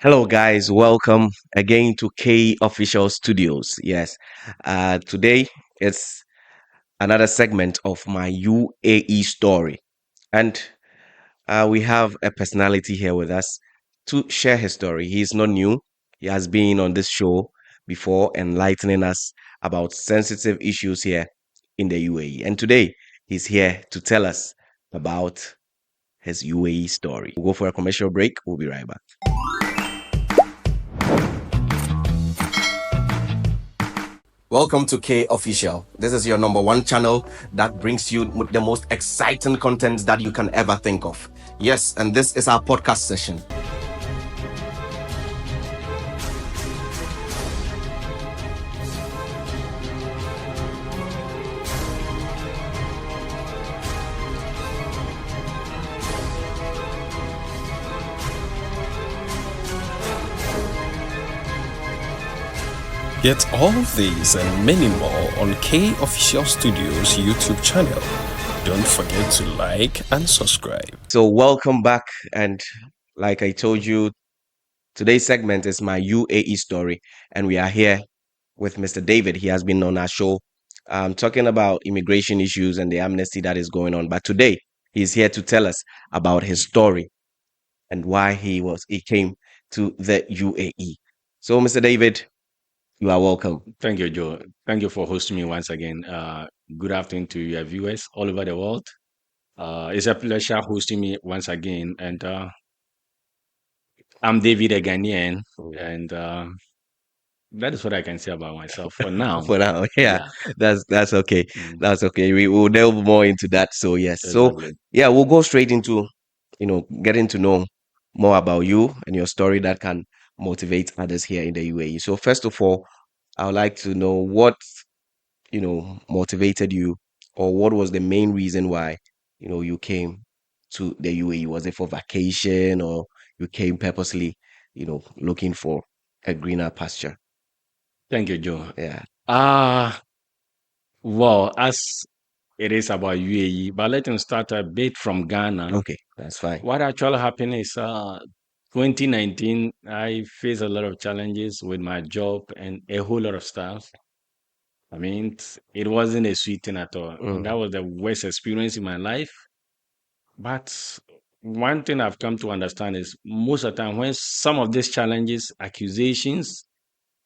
Hello, guys. Welcome again to K Official Studios. Yes, today it's another segment of my UAE story, and we have a personality here with us to share his story. He's not new. He has been on this show before, enlightening us about sensitive issues here in the UAE, and today he's here to tell us about his UAE story. We'll go for a commercial break. We'll be right back. Welcome to K Official. This is your number one channel that brings you the most exciting content that you can ever think of. Yes, and this is our podcast session. Get all these and many more on K Official Studios YouTube channel. Don't forget to like and subscribe. So, welcome back. And like I told you, today's segment is my UAE story. And we are here with Mr. David. He has been on our show talking about immigration issues and the amnesty that is going on. But today, he's here to tell us about his story and why he came to the UAE. So, Mr. David, you are welcome. Thank you, Joe. Thank you for hosting me once again. Good afternoon to your viewers all over the world. It's a pleasure hosting me once again. And I'm David, a Ghanaian, and that is what I can say about myself for now. For now, yeah, Yeah. that's okay. Mm, That's okay. We will delve more into that. So yes, so exactly. yeah, we'll go straight into getting to know more about you and your story that can motivate others here in the UAE. So first of all, I would like to know what motivated you, or what was the main reason why you came to the UAE. Was it for vacation, or you came purposely looking for a greener pasture? Thank you, Joe. Yeah. Uh, well, as it is about UAE, but let me start a bit from Ghana. Okay, that's fine. What actually happened is 2019, I faced a lot of challenges with my job and a whole lot of stuff. I mean, it wasn't a sweet thing at all. And that was the worst experience in my life. But one thing I've come to understand is most of the time when some of these challenges, accusations,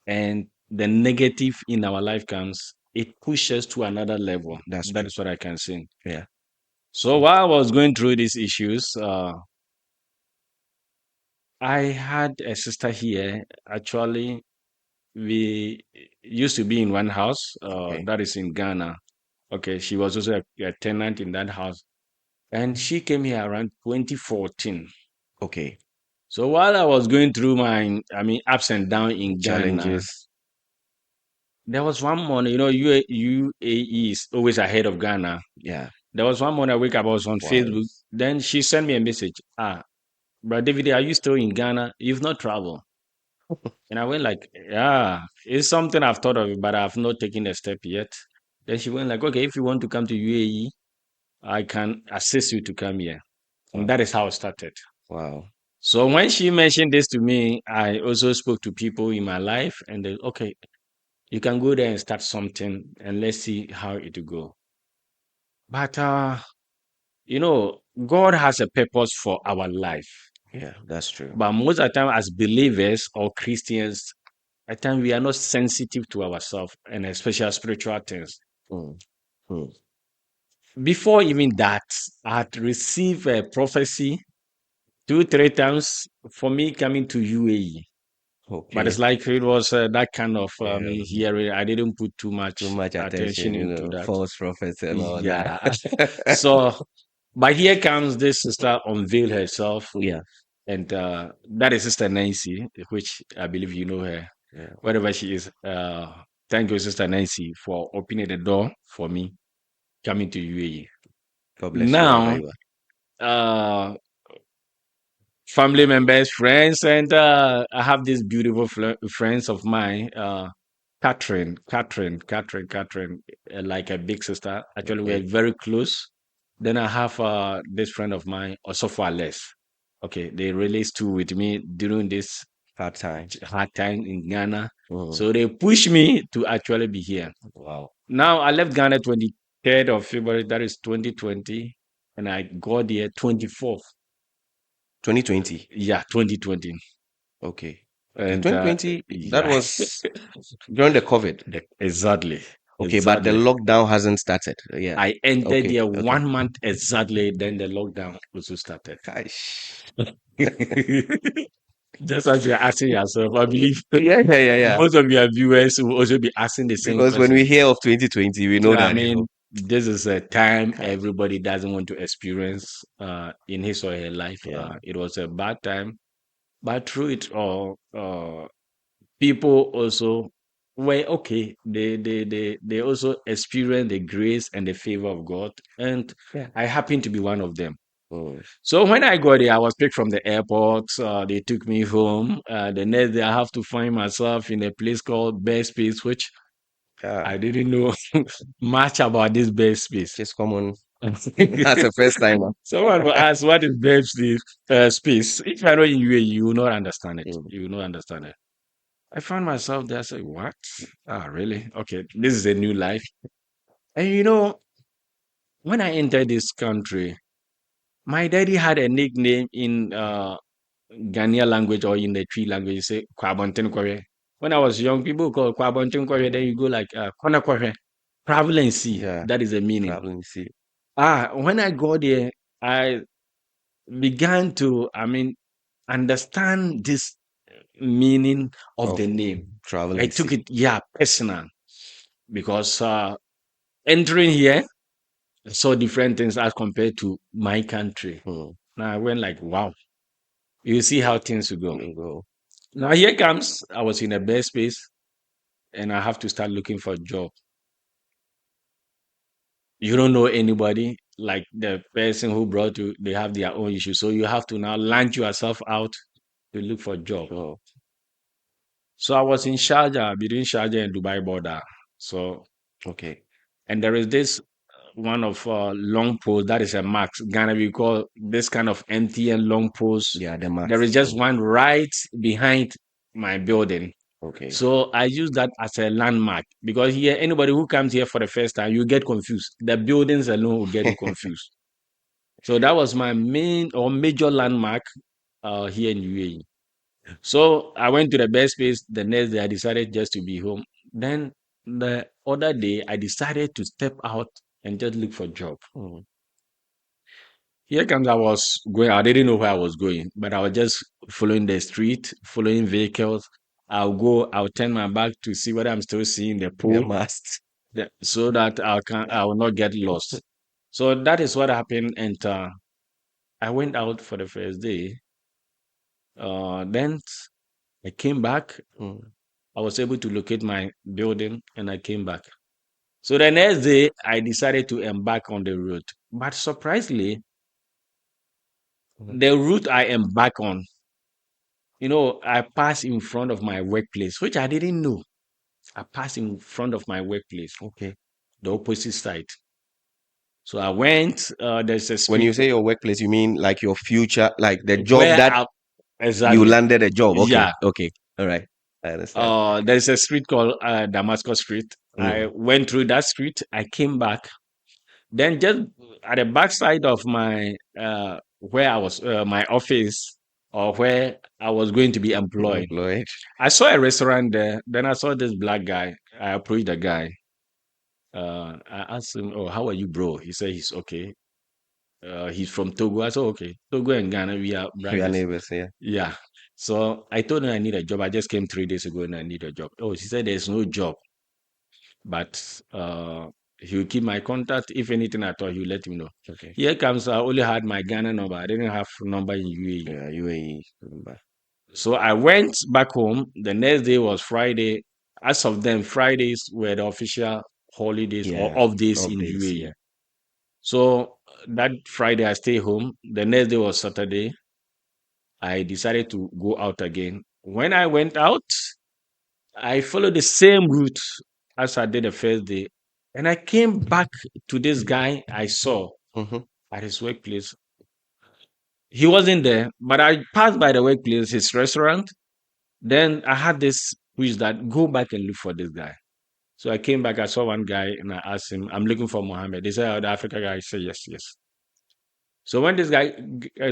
and the negative in our life comes, it pushes to another level. That's That true. is what I can say. Yeah. So while I was going through these issues, I had a sister here. Actually, we used to be in one house Okay. that is in Ghana. Okay, she was also a tenant in that house. And she came here around 2014. Okay. So while I was going through ups and downs in Ghana, Challenges. there was one morning, UAE is always ahead of Ghana. Yeah. There was one morning I wake up, I was on Facebook. Was. Then she sent me a message. Brother David, are you still in Ghana? You've not traveled. And I went like, yeah, it's something I've thought of, but I've not taken a step yet. Then she went like, okay, if you want to come to UAE, I can assist you to come here. And Wow. that is how it started. Wow. So when she mentioned this to me, I also spoke to people in my life and they, okay, you can go there and start something and let's see how it will go. But God has a purpose for our life. Yeah, that's true. But most of the time as believers or Christians, at times we are not sensitive to ourselves and especially spiritual things. Mm. Mm. Before even that, I had received a prophecy 2, 3 times for me coming to UAE. But Okay. it's like it was that kind of Yeah. hearing. I didn't put too Too much much attention, attention into that. false prophets and all that. Yeah. So, but here comes this sister unveil herself, Yeah. and that is Sister Nancy, which I believe you know her, Yeah. wherever she is. Thank you, Sister Nancy, for opening the door for me coming to UAE. God bless you wherever Now, you uh, family members, friends, and I have these beautiful friends of mine. Catherine, like a big sister. are. Actually, Okay. we're very close. Then I have this friend of mine, also for Les. Okay, they released two with me during this Hard time. hard time in Ghana. Mm. So they pushed me to actually be here. Wow. Now I left Ghana 23rd of February, that is 2020, and I got here 24th. 2020. Yeah, 2020. Okay. And 2020, that yeah, was during the COVID. exactly. Okay, but the Exactly. lockdown hasn't started. Yeah. I entered Okay. here Okay. 1 month exactly, then the lockdown also started. Gosh. Just as you're asking yourself, I believe Yeah. most of your viewers will also be asking the same Because when we question. hear of 2020, we know I that, mean, this is a time Kai. everybody doesn't want to experience in his or her life. Yeah. It was a bad time, but through it all, people also were okay. They also experienced the grace and the favor of God, and Yeah. I happen to be one of them. Mm. So when I got there, I was picked from the airport. They took me home. The next day, I have to find myself in a place called Bear Space, which Yeah. I didn't know much about this Bear Space. Just common as a first timer. Someone will ask, what is Bear Space? If you're not in UAE, you will not understand it. Mm. You will not understand it. I found myself there. I said, what? Ah, really? Okay, this is a new life. And when I entered this country, my daddy had a nickname in Ghanaian language or in the Tree language. You say Kwabonten Kore. When I was young, people call Kwabonten Kore. Then you go like Kona Kore, travel and see. Yeah. That is the meaning. Traveling, see. When I got there, I began to, understand this meaning of the name. Traveling, I took see. it, personal, because entering here, I saw different things as compared to my country. Mm. Now I went like, wow, you see how things will go. You go. Now here comes, I was in a bad space, and I have to start looking for a job. You don't know anybody, like the person who brought you, they have their own issues. So you have to now launch yourself out to look for a job. Sure. So I was in Sharjah, between Sharjah and Dubai border. So, Okay. and there is this one of long poles, that is a max. Ghana, we call this kind of MTN long poles. Yeah, the max. There is just one right behind my building. Okay. So I use that as a landmark, because here, anybody who comes here for the first time, you get confused. The buildings alone will get you confused. So that was my main or major landmark here in UAE. So I went to the best place. The next day, I decided just to be home. Then the other day, I decided to step out and just look for a job. Mm. Here comes, I was going, I didn't know where I was going, but I was just following the street, following vehicles. I'll turn my back to see whether I'm still seeing the You pole, must. so that I will not get lost. So that is what happened. And I went out for the first day. Then I came back. Mm. I was able to locate my building, and I came back. So the next day, I decided to embark on the route. But surprisingly, the route I embarked on, I passed in front of my workplace, which I didn't know. I passed in front of my workplace, Okay. the opposite side. So I went. There's a When you street say your workplace, you mean like your future, like the job where that exactly. you landed a job. Okay. Yeah. Okay. All right. I understand. There's a street called Damascus Street. I went through that street. I came back. Then just at the back side of my where I was, my office, or where I was going to be employed, Employed. I saw a restaurant there. Then I saw this black guy. I approached the guy. I asked him, "Oh, how are you, bro?" He said he's okay. He's from Togo. I said, "Okay, Togo and Ghana, we are We are brothers." neighbors. Yeah. Yeah. So I told him I need a job. I just came 3 days ago and I need a job. Oh, she said there's no job, but he'll keep my contact. If anything at all, he'll let me know. Okay. Here comes, I only had my Ghana number. I didn't have number in UAE. Yeah. UAE. Remember. So I went back home. The next day was Friday. As of then, Fridays were the official holidays or Yeah. off days Off in days, UAE. yeah. So that Friday, I stayed home. The next day was Saturday. I decided to go out again. When I went out, I followed the same route as I did the first day. And I came back to this guy I saw Mm-hmm. at his workplace. He wasn't there, but I passed by the workplace, his restaurant. Then I had this wish that go back and look for this guy. So I came back, I saw one guy and I asked him, I'm looking for Mohammed. They said, oh, the Africa guy. I said, yes, yes. So when this guy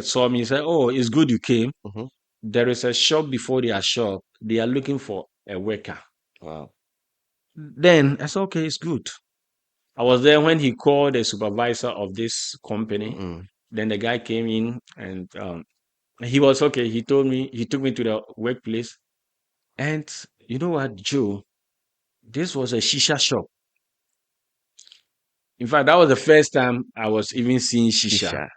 saw me, he said, oh, it's good you came. Mm-hmm. There is a shop before their shop. They are looking for a worker. Wow. Then I said, okay, it's good. I was there when he called the supervisor of this company. Mm. Then the guy came in and he was okay. He told me, he took me to the workplace. And you know what, Joe? This was a shisha shop. In fact, that was the first time I was even seeing shisha.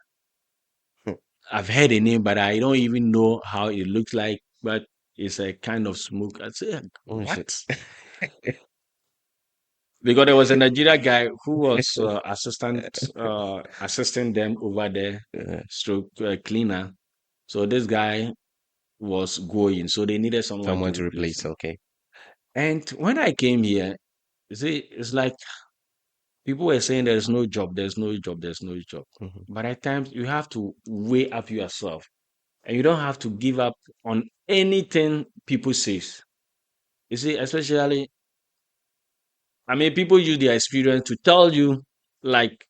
Shisha. I've heard the name, but I don't even know how it looks like. But it's a kind of smoke. I said, Oh what? shit. Because there was a Nigeria guy who was assisting them over there, Uh, stroke cleaner. So this guy was going, so they needed someone to Someone to replace replace. him. Okay. And when I came here, you see, it's like people were saying there's no job, there's no job, there's no job. Mhm. But at times you have to weigh up yourself, and you don't have to give up on anything people says. You see, especially, I mean, people use their experience to tell you like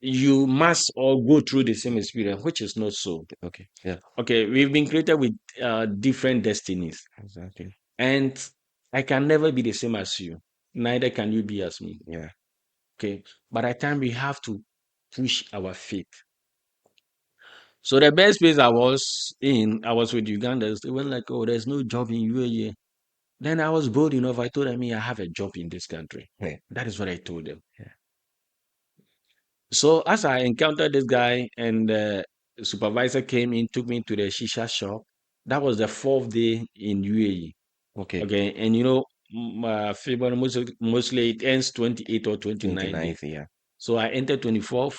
you must all go through the same experience, which is not so. Okay. Yeah. Okay, we've been created with different destinies, Exactly. and I can never be the same as you. Neither can you be as me. Yeah. Okay, but at times we have to push our faith. So the best place I was in, I was with Ugandans. They were like, "Oh, there's no job in UAE." Then I was bold enough. I told them, "I have a job in this country." Yeah. That is what I told them. Yeah. So as I encountered this guy and the supervisor came in, took me to the shisha shop. That was the fourth day in UAE. Okay. Okay, and you know, February mostly it ends 28th or 29th day. 29th. Yeah. So I entered 24th,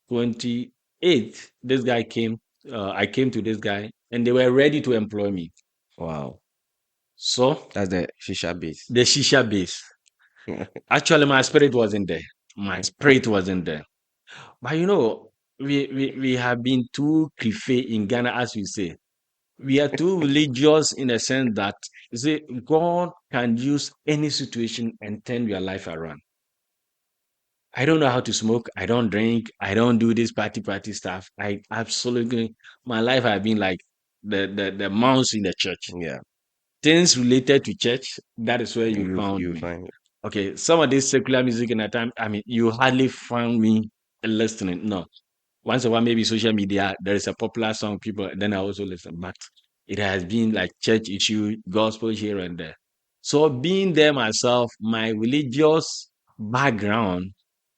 28th. This guy came. I came to this guy, and they were ready to employ me. Wow. So That's the shisha base. the shisha base. Actually, my spirit wasn't there. My spirit wasn't there. But you know, we have been too cliché in Ghana, as we say. We are too religious in the sense that you see, God can use any situation and turn your life around. I don't know how to smoke. I don't drink. I don't do this party stuff. I absolutely my life have been like the mouse in the church. Yeah. Things related to church, that is where you found You me. find. Okay, some of this secular music in that time, I mean, you hardly found me listening. No. Once in a while, maybe social media, there is a popular song, people, then I also listen. But it has been like church issue, gospel here and there. So being there myself, my religious background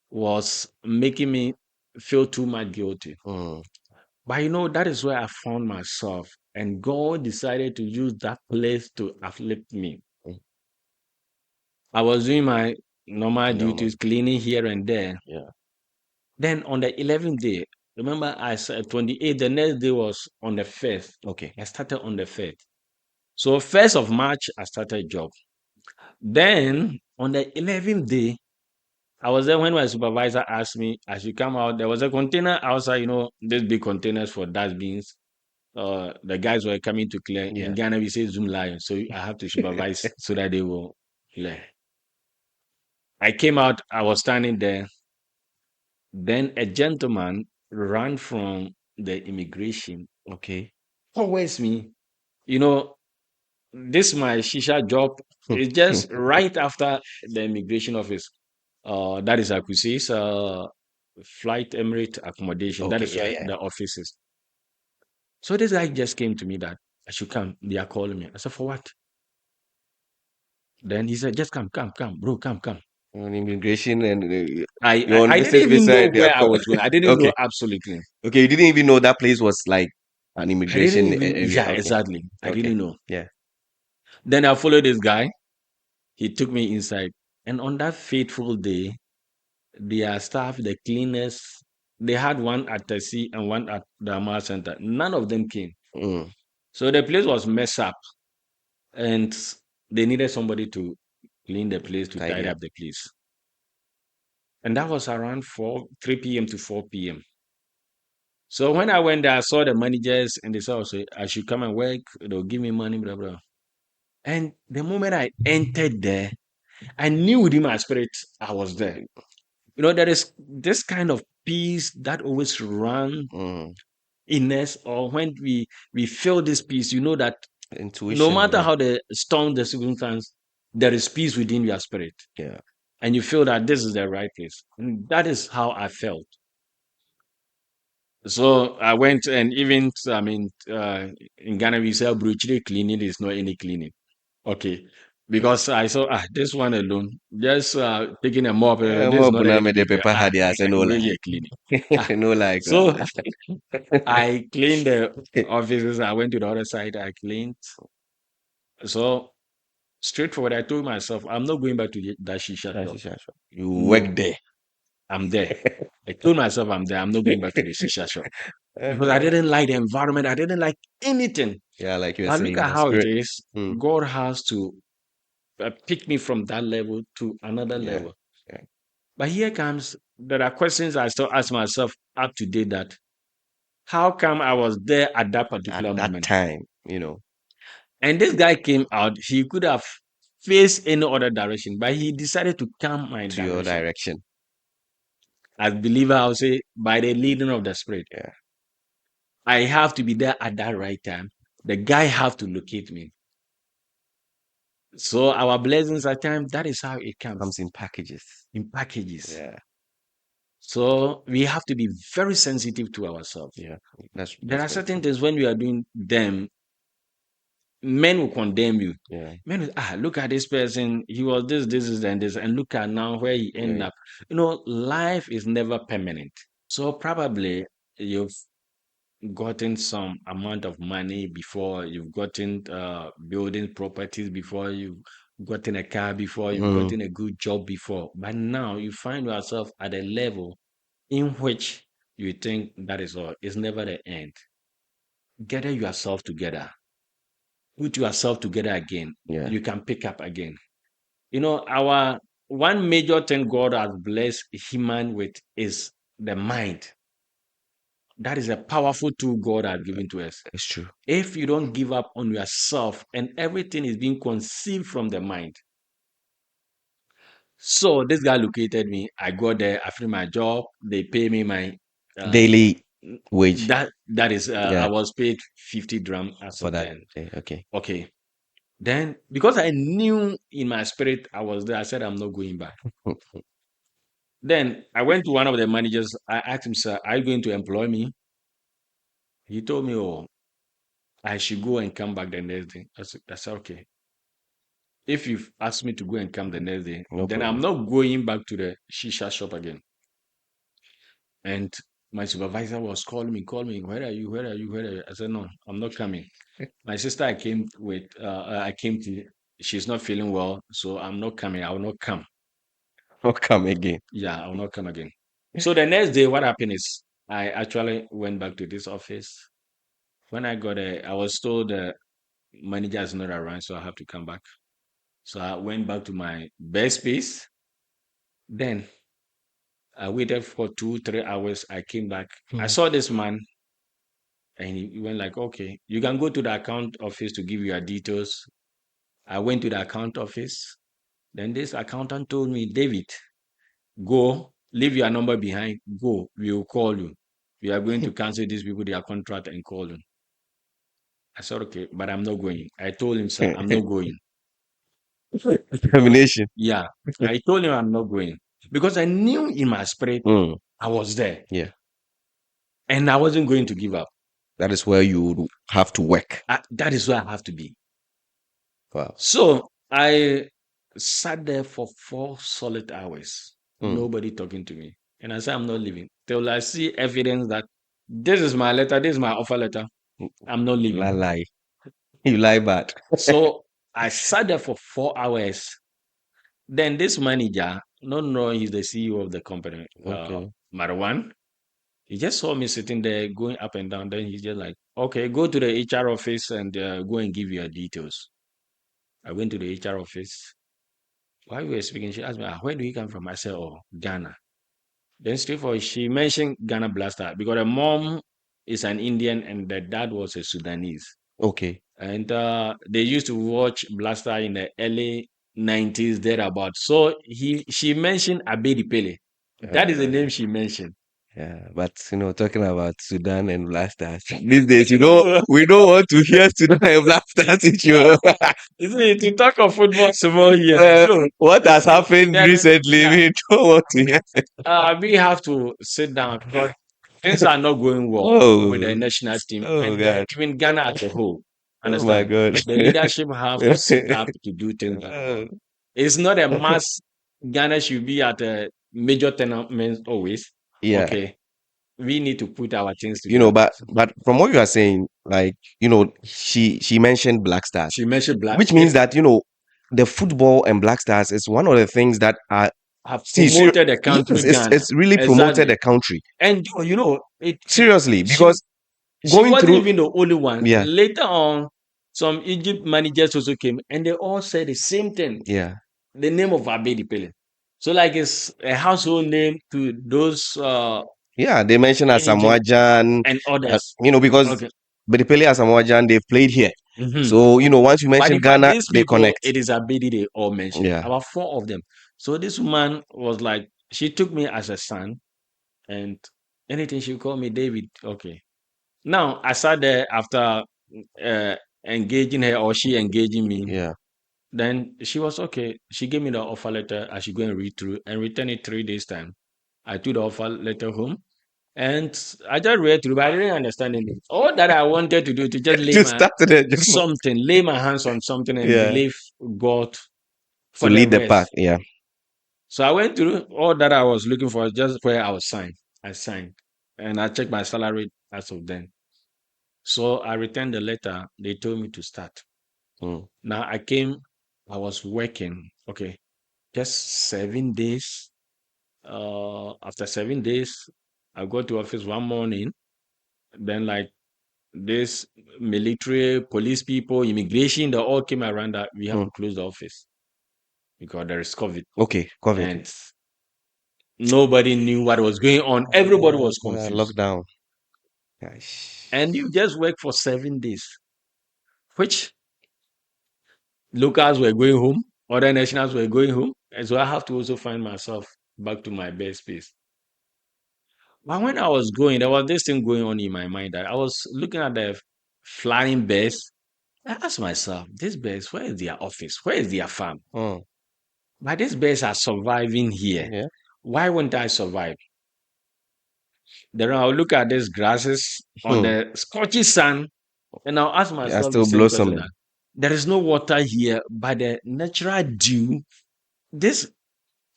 was making me feel too much guilty. Mm. But you know, that is where I found myself. And God decided to use that place to uplift me. Mm. I was doing my normal No. duties, cleaning here and there. Yeah. Then on the 11th day, remember I said 28th, the next day was on the 1st. Okay. I started on the 1st. So 1st of March, I started job. Then on the 11th day, I was there when my supervisor asked me, as you come out, there was a container outside, you know, these big containers for dustbins. The guys were coming to clear. Yeah. In Ghana, we say Zoom Lion. So I have to supervise so that they will clear. I came out, I was standing there. Then a gentleman ran from the immigration Okay. towards me. You know, this my shisha job is just right after the immigration office. That is Akusi's flight Emirate accommodation. That Okay. is Yeah. where Yeah. the office is. So this guy just came to me that I should come. They are calling me. I said, for what? Then he said, just come, bro, come. On immigration and I, you're on I visit didn't even know visa. They are where I calling. was going. I didn't Okay. know absolutely. Okay. You didn't even know that place was like an I didn't immigration even, area. yeah, Okay. exactly. I Okay. didn't know. Yeah. Then I followed this guy. He took me inside. And on that fateful day, their staff, the cleaners, they had one at the sea and one at the Amara Center. None of them came. Mm. So the place was messed up. And they needed somebody to clean the place, to Tidy tidy up. up the place. And that was around 3 p.m. to 4 p.m. So when I went there, I saw the managers and they said, I should come and work. They'll give me money, blah, blah. And the moment I entered there, I knew within my spirit I was there. There is this kind of peace that always runs in us, or when we feel this peace, that no Intuition. matter Yeah. how the storm, the circumstance, there is peace within your spirit. Yeah. And you feel that this is the right place. And that is how I felt. So I went, and even, in Ghana, we say bruchiri cleaning is not any cleaning. Okay. Because I saw, this one alone, just taking a mop, this is Mo not buna any me de big deal. pepa hadi ase no Really like. a cleaning. Ah, No like. so I cleaned the offices. I went to the other side. I cleaned. So straightforward, I told myself, I'm not going back to that shisha shop. You No, work there. I'm there. I told myself I'm there. I'm not going back to the shisha shop because I didn't like the environment. I didn't like anything. Yeah, like you were Now look saying, at the how it spirit. is. God has to pick me from that level to another Yeah. level. Yeah. But here comes, there are questions I still ask myself up to date, that how come I was there at that particular At that moment? time, And this guy came out, he could have faced any other direction, but he decided to come my to your direction. direction. As believer, I'll say, by the leading of the Spirit. Yeah. I have to be there at that right time. The guy have to locate me. So our blessings at times, that is how it comes. Comes in packages. In packages. Yeah. So we have to be very sensitive to ourselves. Yeah. There are certain things when we are doing them, men will condemn you. Yeah. Men will, look at this person. He was this, and this, and look at now where he ended up. Life is never permanent. So probably you've gotten some amount of money before, you've gotten building properties before, you've gotten a car before, you've gotten a good job before, but now you find yourself at a level in which you think that is all. It's never the end. Gather yourself together, put yourself together again. Yeah. You can pick up again. Our one major thing God has blessed human with is the mind. That is a powerful tool God has given to us. It's true. If you don't give up on yourself, and everything is being conceived from the mind. So this guy located me. I got there, I finished my job. They pay me my Daily wage. That is, Yeah. I was paid 50 dram as For of that then. day. Okay. Okay. Then, because I knew in my spirit I was there, I said, I'm not going back. Then I went to one of the managers. I asked him, sir, are you going to employ me? He told me, oh, I should go and come back the next day. I said, okay. If you've asked me to go and come the next day, No then problem. I'm not going back to the shisha shop again. And my supervisor was calling me, where are you? Where are you? Where are you? I said, no, I'm not coming. My sister, I came to, she's not feeling well, so I'm not coming. I will not come. I'll come again. Yeah, I will not come again. So the next day, what happened is I actually went back to this office. When I got there, I was told the manager is not around, so I have to come back. So I went back to my best space. Then I waited for 2, 3 hours. I came back. I saw this man, and he went like, okay, you can go to the account office to give your details. I went to the account office. Then this accountant told me, David, go, leave your number behind. Go, we will call you. We are going to cancel these people their contract and call you. I said, okay, but I'm not going. I told him, sir, I'm not going. Determination. Yeah, I told him I'm not going because I knew in my spirit I was there. Yeah. And I wasn't going to give up. That is where you would have to work. That is where I have to be. Wow. So I sat there for 4 solid hours, nobody talking to me. And I said, I'm not leaving till I see evidence that this is my letter, this is my offer letter. I'm not leaving. Lie. You lie bad. So I sat there for 4 hours. Then this manager, not knowing he's the CEO of the company, Okay. Marwan, he just saw me sitting there going up and down. Then he's just like, okay, go to the HR office and go and give your details. I went to the HR office. While we were speaking, she asked me, where do you come from? I said, oh, Ghana. Then straightforward, she mentioned Ghana Blaster because the mom is an Indian and the dad was a Sudanese. Okay. And they used to watch Blaster in the early 90s thereabout. So she mentioned Abedi Pele. That is the name she mentioned. Yeah, but talking about Sudan and Black Stars these days, we don't want to hear Sudan and Black Stars issue. Isn't it? To talk of football small here. So, What has happened recently? yeah, We don't want to hear. we have to sit down because things are not going well with the Oh, national team oh and God. even Ghana as a whole. Oh my Understand? God. The leadership have to sit up to do things. Oh, It's not a mass. Ghana should be at a major tournament always. yeah. Okay, we need to put our things together. But from what you are saying, like, she mentioned Black Stars, She mentioned Black. which means that, the football and Black Stars is one of the things that are have see, promoted the country yes, Ghana. it's really promoted Exactly. the country. And it Seriously, she because she going wasn't through, even the only one. yeah, Later on, some Egypt managers also came and they all said the same thing. yeah, The name of Abedi Pele. So like it's a household name to those yeah, they mentioned Egypt Asamoah Gyan, and others. because Okay. Bedipele Asamoah Gyan, they've played here. Mhm. So, once you But mention in fact, Ghana, these they people, connect. it is Abedi they all mentioned. Yeah. About 4 of them. So this woman was like, she took me as a son, and anything she called me David. Okay. Now I sat there after uh, engaging her or she engaging me. Yeah. Then she was okay. She gave me the offer letter. I should go and read through and return it 3 days time. I took the offer letter home and I just read through, but I didn't understand anything. All that I wanted to do to just Just started it, just lay my hands on something and yeah, believe God to for the lead the rest. path. Yeah. So I went through all that I was looking for, just where I was signed. I signed and I checked my salary as of then. So I returned the letter. They told me to start. Mm. Now I came, I was working. Okay, just 7 days. After 7 days, I go to office one morning. Then like this military, police people, immigration, they all came around that we have to close the office because there is COVID. Okay, COVID. And nobody knew what was going on. Everybody was confused. Lockdown. And you just work for 7 days, which locals were going home, other nationals were going home. And so I have to also find myself back to my best space. But when I was going, there was this thing going on in my mind that I was looking at the flying birds. I asked myself, these birds, where is their office? Where is their farm? Mm. But these birds are surviving here. Yeah. Why won't I survive? Then I'll look at these grasses on the scorching sun and I'll ask They are myself still the same question blossoming. that there is no water here, but the natural dew, these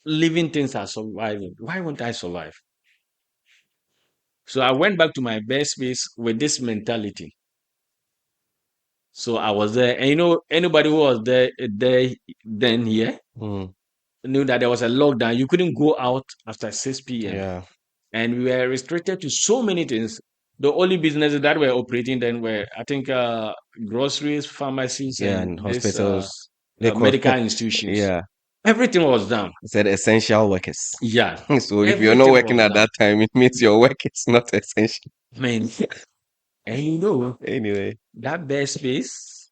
living things are surviving. Why won't I survive? So I went back to my best space with this mentality. So I was there, and anybody who was there then here Mm. knew that there was a lockdown. You couldn't go out after 6 p.m. Yeah. And we were restricted to so many things. The only businesses that were operating then were, I think, groceries, pharmacies, Yeah, and and this hospitals. They call medical institutions. yeah. Everything was down. It said essential workers. Yeah. So if you're not Everything working was at down. that time, it means your work is not essential. Man, and Anyway. that best space,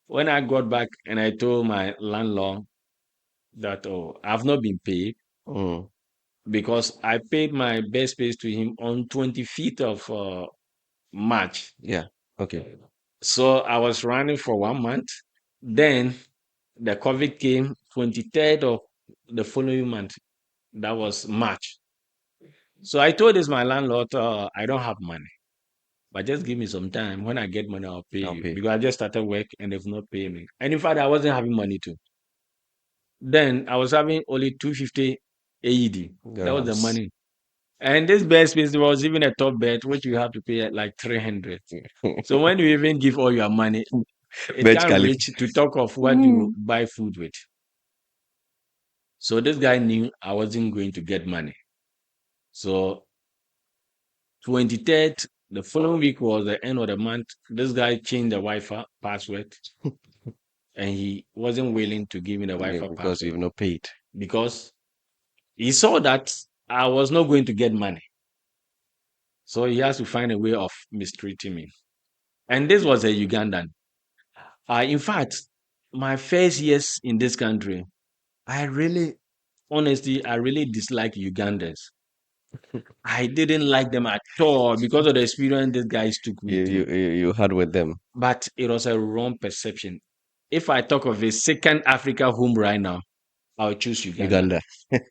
when I got back and I told my landlord that, oh, I've not been paid Mm. because I paid my best space to him on 25th of March. Yeah. Okay. So I was running for 1 month. Then the COVID came 23rd of the following month. That was March. So I told this my landlord, I don't have money, but just give me some time. When I get money, I'll pay I'll you. pay. Because I just started work and they've not paid me. And in fact, I wasn't having money too. Then I was having only 250 AED. That was the Grams. money. And this bed space, there was even a top bed, which you have to pay at like 300. So when you even give all your money, it Burj can't Khalifa. reach to talk of what you buy food with. So this guy knew I wasn't going to get money. So 23rd, the following week was the end of the month. This guy changed the Wi-Fi password and he wasn't willing to give me the Wi-Fi Because password you've not paid. because he saw that I was not going to get money. So he has to find a way of mistreating me. And this was a Ugandan. In fact, my first years in this country, honestly, I really dislike Ugandans. I didn't like them at all because of the experience these guys took me through. You had with them. But it was a wrong perception. If I talk of a second Africa home right now, I'll choose Uganda. Uganda.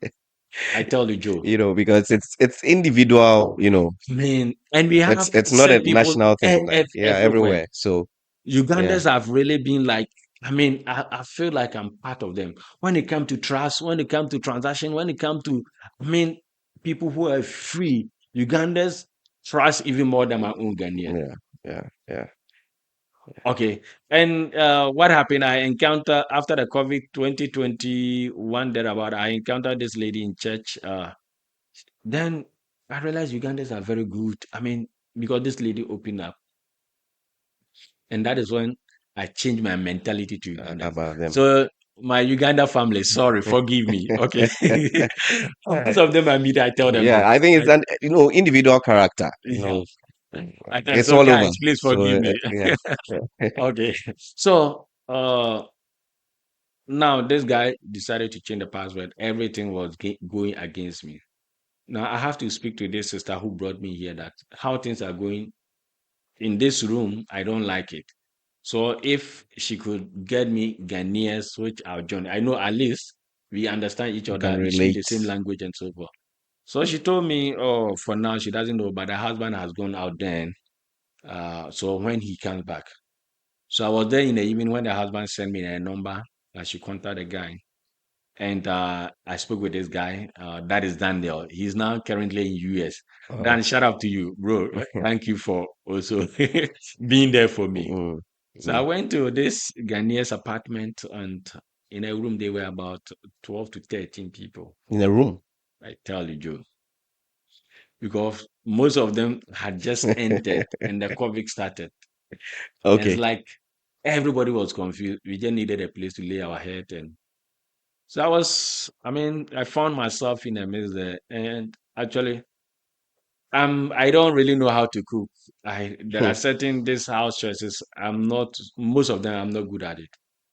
I tell you, Joe. Because it's individual, Man, and we have it's not a certain people national thing, like, yeah, everywhere. everywhere. So yeah, Ugandans have really been like, I feel like I'm part of them. When it comes to trust, when it comes to transaction, when it comes to, people who are free, Ugandans trust even more than my own Ghanaian. yeah. Okay. And what happened? I encountered after the COVID 2021 thereabout, I encountered this lady in church. Then I realized Ugandans are very good. Because this lady opened up. And that is when I changed my mentality to Uganda. About them. So my Uganda family, sorry, forgive me. Okay. Most of them I meet, I tell them. Yeah, I think it's an individual character. Yeah. It's So all over. guys, please So forgive me. yeah. Okay. So now this guy decided to change the password. Everything was going against me. Now I have to speak to this sister who brought me here that how things are going in this room, I don't like it. So if she could get me Ghanaians, which I'll join, I know at least we understand each You other, can we speak the relate. same language and so forth. So she told me, oh, for now she doesn't know, but her husband has gone out then. So when he comes back. So I was there in the evening when the husband sent me a number that she contacted the guy. And I spoke with this guy. That is Daniel. He's now currently in US. Oh. Dan, shout out to you, bro. Thank you for also being there for me. So I went to this Ghanaian's apartment, and in a room they were about 12 to 13 people. In a room. I tell you, Joe. Because most of them had just entered and the COVID started. And Okay. it's like everybody was confused. We just needed a place to lay our head. And so I found myself in a mess there. And actually, I don't really know how to cook. There are certain these house choices. Most of them I'm not good at it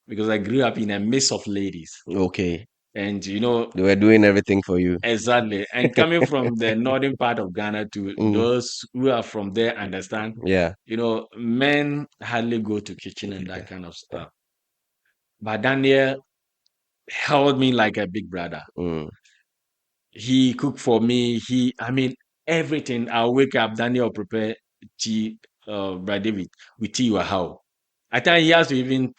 because I grew up in a mix of ladies. Okay. And They were doing everything for you. exactly. And coming from the northern part of Ghana to those who are from there understand, Yeah. men hardly go to kitchen and that kind of stuff. But Daniel held me like a big brother. He cooked for me. Everything. I'll wake up, Daniel prepare tea, Brother David, with tea or how. I think he has to even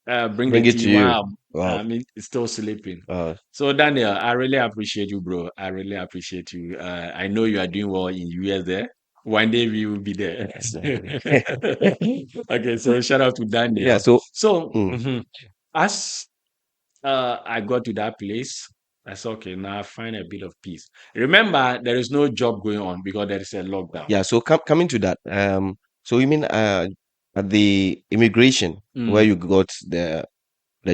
bring the Bring it tea to you. while Wow. it's still sleeping. Uh, So Daniel, I really appreciate you, bro. I really appreciate you. I know you are doing well in US there. One day we will be there. Okay, so shout out to Daniel. yeah. So So as I got to that place, I said, okay, now I find a bit of peace. Remember, there is no job going on because there is a lockdown. yeah. So coming to that. So you mean at the immigration where you got the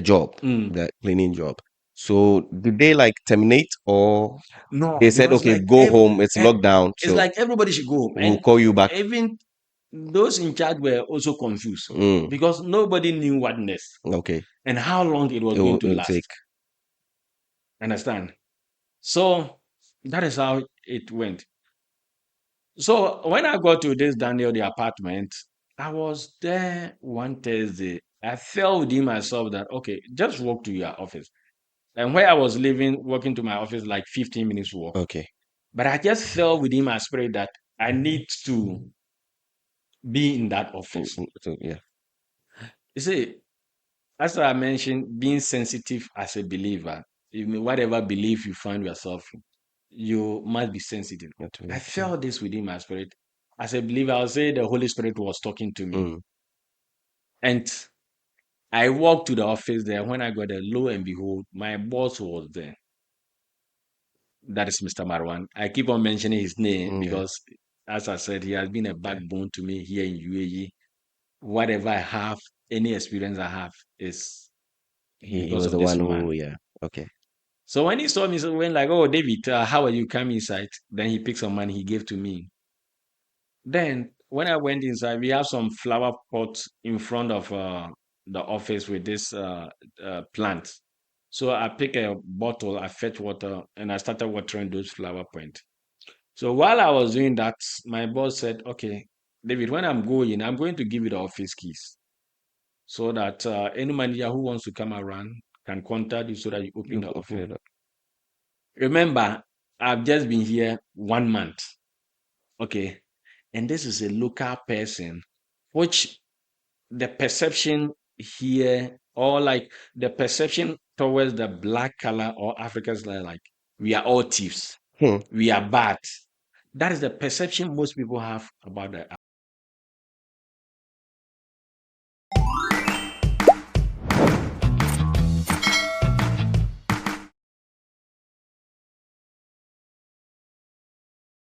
job, the cleaning job. So did they like terminate or No, they said, because okay, like go home, it's lockdown, it's so like everybody should go home. we'll And call you back. even those in charge were also confused Mm, because nobody knew what next okay. and how long it was It going will, to it'll last. take. Understand? So that is how it went. So when I got to this Daniel the apartment, I was there one Thursday. I felt within myself that okay, just walk to your office. And where I was living, walking to my office like 15 minutes walk. Okay. But I just felt within my spirit that I need to be in that office. So yeah. You see, as I mentioned, being sensitive as a believer, whatever belief you find yourself in, you must be sensitive. I felt this within my spirit. As a believer, I'll say the Holy Spirit was talking to me. And I walked to the office there. When I got there, lo and behold, my boss was there. That is Mr. Marwan. I keep on mentioning his name because, as I said, he has been a backbone to me here in UAE. Whatever I have, any experience I have is He because was of the this one man. who, yeah. Okay. So when he saw me, he went like, "Oh, David, how are you? Come inside." Then he picked some money he gave to me. Then when I went inside, we have some flower pots in front of the office with this plant. So I pick a bottle, I fetch water, and I started watering those flower points. So while I was doing that, my boss said, "Okay, David, when I'm going to give you the office keys so that any manager who wants to come around can contact you so that you open the office." Remember, I've just been here 1 month. Okay. And this is a local person, which the perception here, or like the perception towards the black color or Africans, like we are all thieves, Hmm. we are bad. That is the perception most people have about the